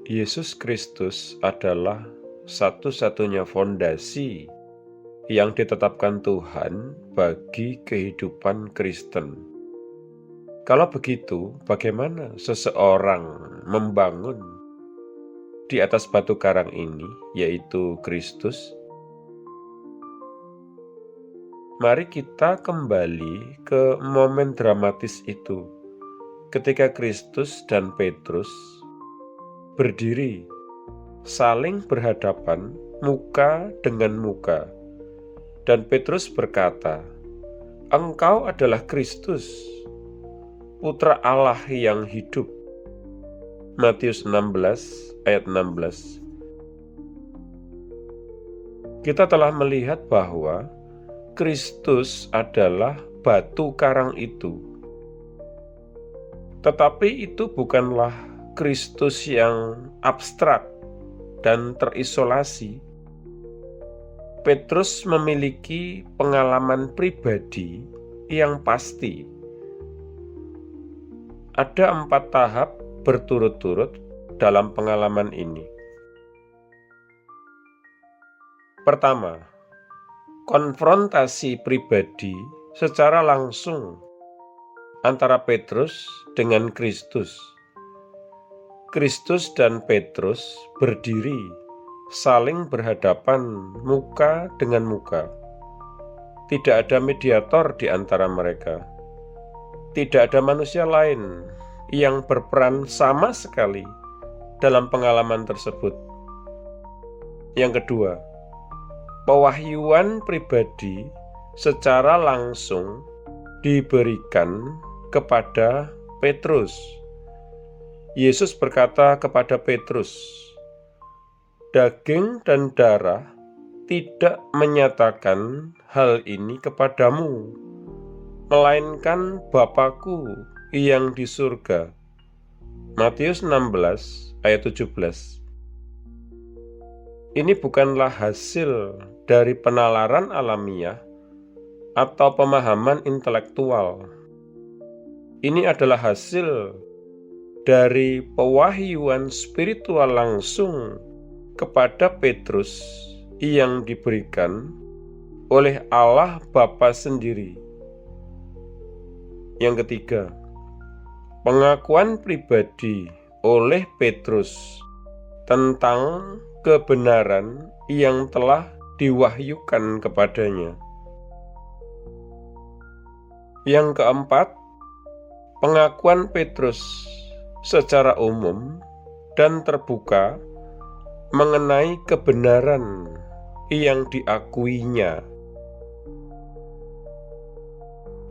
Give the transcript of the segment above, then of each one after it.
Yesus Kristus adalah satu-satunya fondasi yang ditetapkan Tuhan bagi kehidupan Kristen. Kalau begitu, bagaimana seseorang membangun di atas batu karang ini, yaitu Kristus? Mari kita kembali ke momen dramatis itu, ketika Kristus dan Petrus berdiri, saling berhadapan, muka dengan muka. Dan Petrus berkata, "Engkau adalah Kristus, Putra Allah yang hidup." Matius 16 ayat 16. Kita telah melihat bahwa Kristus adalah batu karang itu. Tetapi itu bukanlah Kristus yang abstrak dan terisolasi. Petrus memiliki pengalaman pribadi yang pasti. Ada 4 tahap berturut-turut dalam pengalaman ini. Pertama, konfrontasi pribadi secara langsung antara Petrus dengan Kristus. Kristus dan Petrus berdiri, saling berhadapan muka dengan muka. Tidak ada mediator di antara mereka. Tidak ada manusia lain yang berperan sama sekali dalam pengalaman tersebut. Yang kedua, pewahyuan pribadi secara langsung diberikan kepada Petrus. Yesus berkata kepada Petrus, "Daging dan darah tidak menyatakan hal ini kepadamu, melainkan Bapa-Ku yang di surga." Matius 16 ayat 17. Ini bukanlah hasil dari penalaran alamiah atau pemahaman intelektual. Ini adalah hasil dari pewahyuan spiritual langsung kepada Petrus yang diberikan oleh Allah Bapa sendiri. Yang ketiga, pengakuan pribadi oleh Petrus tentang kebenaran yang telah diwahyukan kepadanya. Yang keempat, pengakuan Petrus secara umum dan terbuka mengenai kebenaran yang diakuinya.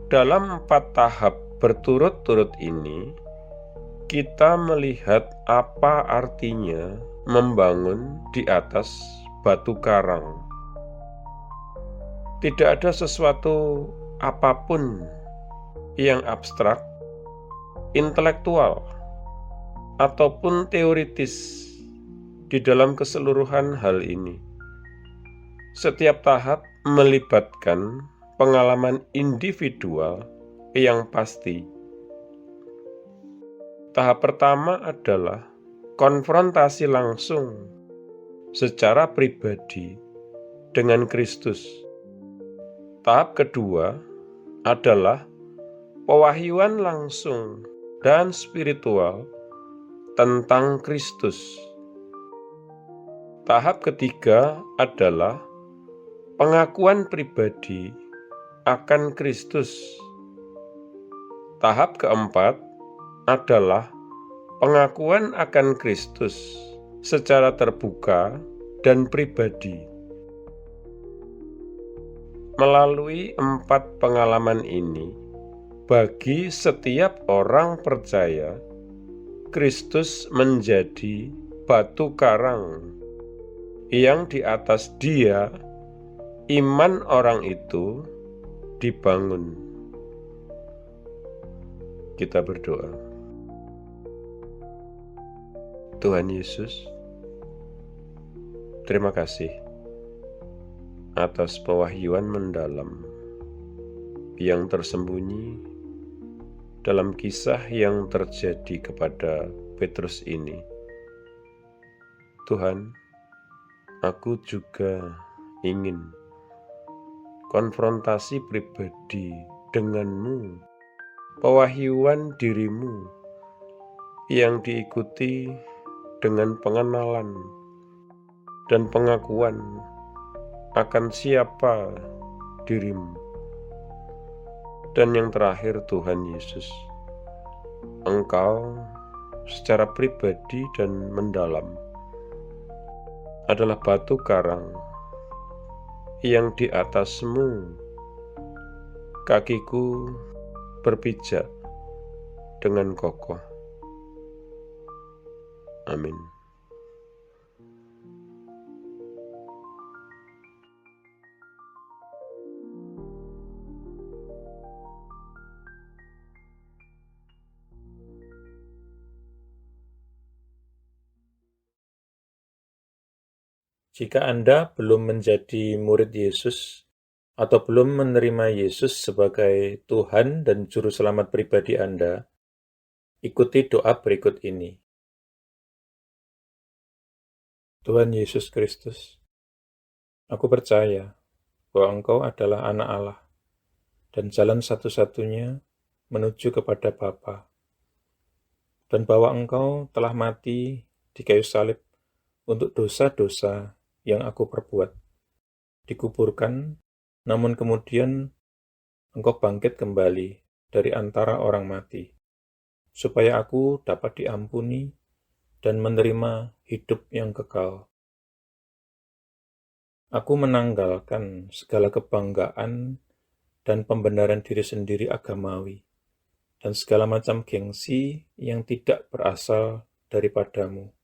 Dalam 4 tahap berturut-turut ini, kita melihat apa artinya membangun di atas batu karang. Tidak ada sesuatu apapun yang abstrak, intelektual, ataupun teoritis di dalam keseluruhan hal ini. Setiap tahap melibatkan pengalaman individual yang pasti. Tahap pertama adalah konfrontasi langsung secara pribadi dengan Kristus. Tahap kedua adalah pewahyuan langsung dan spiritual tentang Kristus. Tahap ketiga adalah pengakuan pribadi akan Kristus. Tahap keempat adalah pengakuan akan Kristus secara terbuka dan pribadi. Melalui 4 pengalaman ini, bagi setiap orang percaya, Kristus menjadi batu karang yang di atas dia iman orang itu dibangun. Kita berdoa. Tuhan Yesus, terima kasih atas pewahyuan mendalam yang tersembunyi dalam kisah yang terjadi kepada Petrus ini. Tuhan, aku juga ingin konfrontasi pribadi denganmu, pewahyuan dirimu yang diikuti dengan pengenalan dan pengakuan akan siapa dirimu. Dan yang terakhir, Tuhan Yesus, Engkau secara pribadi dan mendalam adalah batu karang yang di atasmu kakiku berpijak dengan kokoh. Amin. Jika Anda belum menjadi murid Yesus atau belum menerima Yesus sebagai Tuhan dan Juru Selamat pribadi Anda, ikuti doa berikut ini. Tuhan Yesus Kristus, aku percaya bahwa Engkau adalah anak Allah dan jalan satu-satunya menuju kepada Bapa, dan bahwa Engkau telah mati di kayu salib untuk dosa-dosa yang aku perbuat, dikuburkan, namun kemudian Engkau bangkit kembali dari antara orang mati, supaya aku dapat diampuni dan menerima hidup yang kekal. Aku menanggalkan segala kebanggaan dan pembenaran diri sendiri agamawi, dan segala macam gengsi yang tidak berasal daripadamu.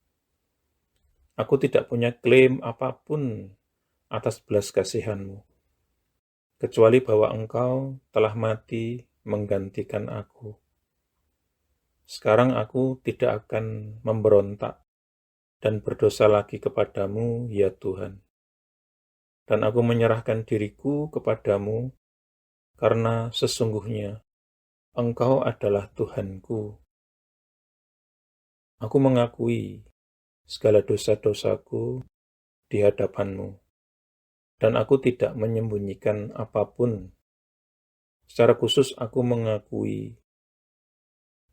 Aku tidak punya klaim apapun atas belas kasihan-Mu, kecuali bahwa Engkau telah mati menggantikan aku. Sekarang aku tidak akan memberontak dan berdosa lagi kepadamu, ya Tuhan. Dan aku menyerahkan diriku kepadamu, karena sesungguhnya Engkau adalah Tuhanku. Aku mengakui segala dosa-dosaku di hadapan-Mu, dan aku tidak menyembunyikan apapun. Secara khusus aku mengakui,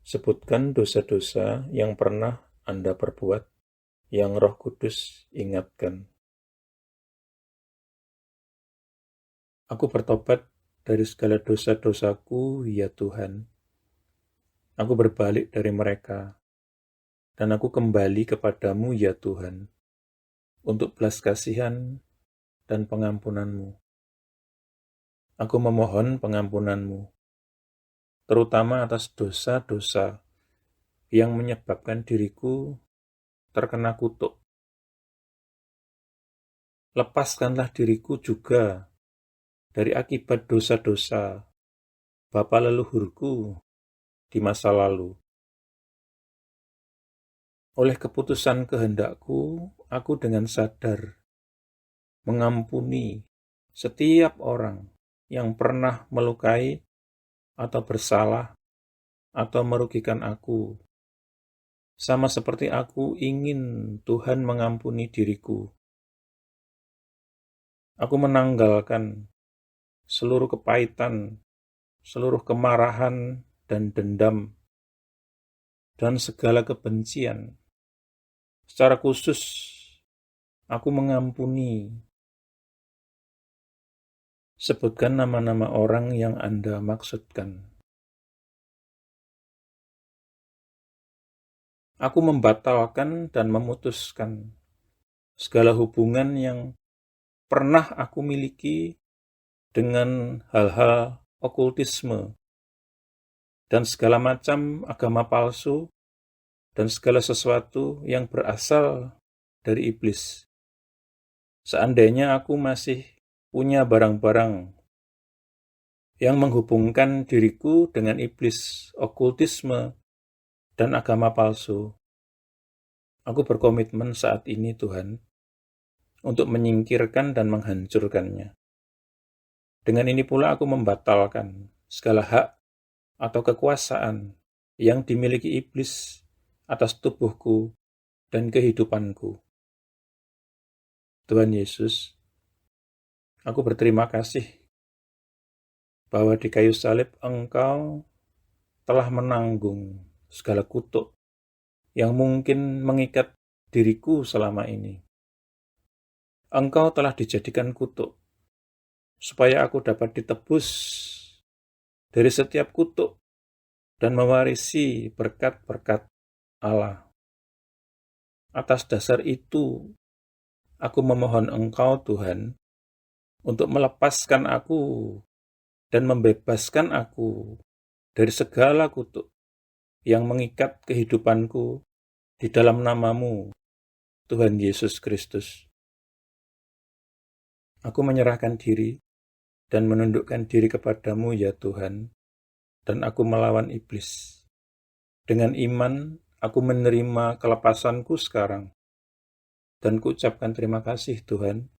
sebutkan dosa-dosa yang pernah Anda perbuat, yang Roh Kudus ingatkan. Aku bertobat dari segala dosa-dosaku, ya Tuhan. Aku berbalik dari mereka, dan aku kembali kepadamu, ya Tuhan, untuk belas kasihan dan pengampunan-Mu. Aku memohon pengampunan-Mu, terutama atas dosa-dosa yang menyebabkan diriku terkena kutuk. Lepaskanlah diriku juga dari akibat dosa-dosa bapa leluhurku di masa lalu. Oleh keputusan kehendakku, aku dengan sadar mengampuni setiap orang yang pernah melukai atau bersalah atau merugikan aku, sama seperti aku ingin Tuhan mengampuni diriku. Aku menanggalkan seluruh kepahitan, seluruh kemarahan dan dendam, dan segala kebencian. Secara khusus, aku mengampuni. Sebutkan nama-nama orang yang Anda maksudkan. Aku membatalkan dan memutuskan segala hubungan yang pernah aku miliki dengan hal-hal okultisme dan segala macam agama palsu dan segala sesuatu yang berasal dari iblis. Seandainya aku masih punya barang-barang yang menghubungkan diriku dengan iblis, okultisme, dan agama palsu, aku berkomitmen saat ini, Tuhan, untuk menyingkirkan dan menghancurkannya. Dengan ini pula aku membatalkan segala hak atau kekuasaan yang dimiliki iblis atas tubuhku dan kehidupanku. Tuhan Yesus, aku berterima kasih bahwa di kayu salib Engkau telah menanggung segala kutuk yang mungkin mengikat diriku selama ini. Engkau telah dijadikan kutuk, supaya aku dapat ditebus dari setiap kutuk dan mewarisi berkat-berkat Allah. Atas dasar itu, aku memohon Engkau, Tuhan, untuk melepaskan aku dan membebaskan aku dari segala kutuk yang mengikat kehidupanku di dalam nama-Mu, Tuhan Yesus Kristus. Aku menyerahkan diri dan menundukkan diri kepadamu, ya Tuhan, dan aku melawan iblis. Dengan iman, aku menerima kelepasanku sekarang, dan kuucapkan terima kasih, Tuhan,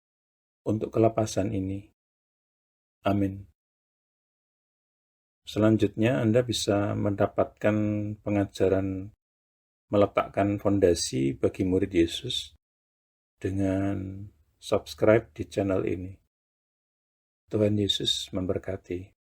untuk kelepasan ini. Amin. Selanjutnya, Anda bisa mendapatkan pengajaran meletakkan fondasi bagi murid Yesus dengan subscribe di channel ini. Tuhan Yesus memberkati.